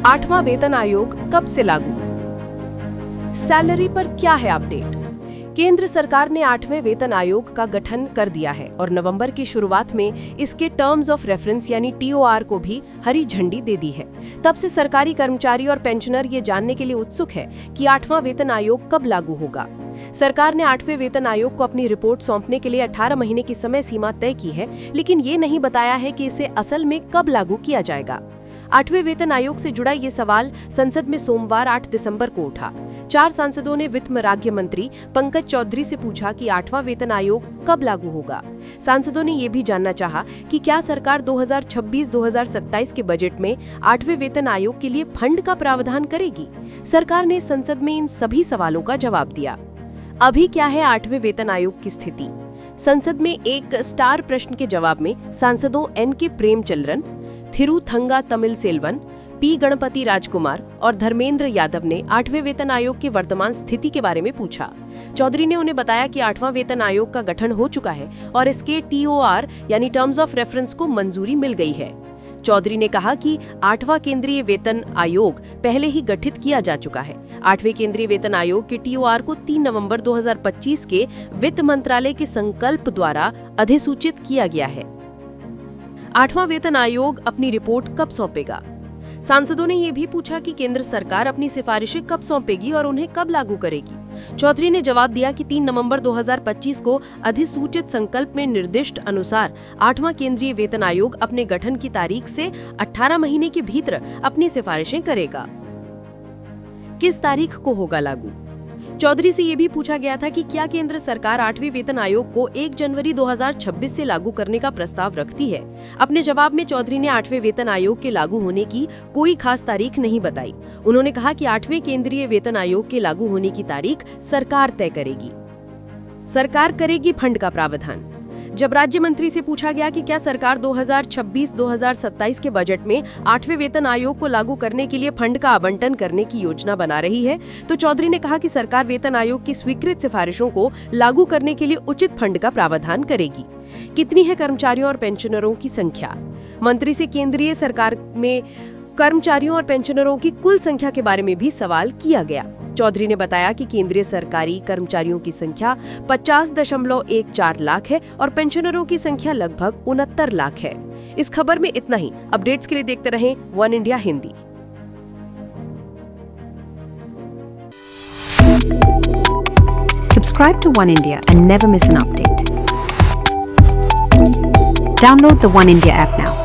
8वां वेतन आयोग कब से लागू? सैलरी पर क्या है अपडेट? केंद्र सरकार ने 8वें वेतन आयोग का गठन कर दिया है और नवंबर की शुरुआत में इसके टर्म्स ऑफ रेफरेंस यानी TOR को भी हरी झंडी दे दी है। तब से सरकारी कर्मचारी और पेंशनर ये जानने के लिए उत्सुक है कि 8वां वेतन आयोग कब लागू होगा। सरकार ने 8वें वेतन आयोग को अपनी रिपोर्ट सौंपने के लिए 18 महीने की समय सीमा तय की है, लेकिन ये नहीं बताया है कि इसे असल में कब लागू किया जाएगा। 8वें वेतन आयोग से जुड़ा ये सवाल संसद में सोमवार 8 दिसंबर को उठा। 4 सांसदों ने वित्त राज्य मंत्री पंकज चौधरी से पूछा कि 8वां वेतन आयोग कब लागू होगा। सांसदों ने ये भी जानना चाहा कि क्या सरकार 2026-2027 के बजट में 8वें वेतन आयोग के लिए फंड का प्रावधान करेगी। सरकार ने संसद में इन सभी सवालों का जवाब दिया। अभी क्या है 8वें वेतन आयोग की स्थिति? संसद में एक स्टार प्रश्न के जवाब में सांसदों NK प्रेमचंद्रन, थिरुथंगा तमिल सेल्वन, P गणपति राजकुमार और धर्मेंद्र यादव ने 8वें वेतन आयोग की वर्तमान स्थिति के बारे में पूछा। चौधरी ने उन्हें बताया कि 8वां वेतन आयोग का गठन हो चुका है और इसके TOR यानी टर्म्स ऑफ रेफरेंस को मंजूरी मिल गई है। चौधरी ने कहा कि 8वां केंद्रीय वेतन आयोग पहले ही गठित किया जा चुका है। 8वें केंद्रीय वेतन आयोग के TOR को 3 नवंबर 2025 के वित्त मंत्रालय के संकल्प द्वारा अधिसूचित किया गया है। 8वां वेतन आयोग अपनी रिपोर्ट कब सौंपेगा? सांसदों ने यह भी पूछा कि केंद्र सरकार अपनी सिफारिशें कब सौंपेगी और उन्हें कब लागू करेगी। चौधरी ने जवाब दिया कि 3 नवंबर 2025 को अधिसूचित संकल्प में निर्दिष्ट अनुसार 8वां केंद्रीय वेतन आयोग अपने गठन की तारीख से 18 महीने के भीतर अपनी सिफारिशें करेगा। किस तारीख को होगा लागू? चौधरी से ये भी पूछा गया था कि क्या केंद्र सरकार 8वें वेतन आयोग को 1 जनवरी 2026 से लागू करने का प्रस्ताव रखती है। अपने जवाब में चौधरी ने 8वें वेतन आयोग के लागू होने की कोई खास तारीख नहीं बताई। उन्होंने कहा कि 8वें केंद्रीय वेतन आयोग के लागू होने की तारीख सरकार तय करेगी। सरकार करेगी फंड का प्रावधान। जब राज्य मंत्री से पूछा गया कि क्या सरकार 2026-2027 के बजट में 8वें वेतन आयोग को लागू करने के लिए फंड का आवंटन करने की योजना बना रही है, तो चौधरी ने कहा कि सरकार वेतन आयोग की स्वीकृत सिफारिशों को लागू करने के लिए उचित फंड का प्रावधान करेगी। कितनी है कर्मचारियों और पेंशनरों की संख्या? मंत्री से केंद्रीय सरकार में कर्मचारियों और पेंशनरों की कुल संख्या के बारे में भी सवाल किया गया। चौधरी ने बताया कि केंद्रीय सरकारी कर्मचारियों की संख्या 50.14 लाख है और पेंशनरों की संख्या लगभग 69 लाख है। इस खबर में इतना ही। अपडेट्स के लिए देखते रहें one India Hindi. Subscribe to One India and never miss an update. Download the One India app now.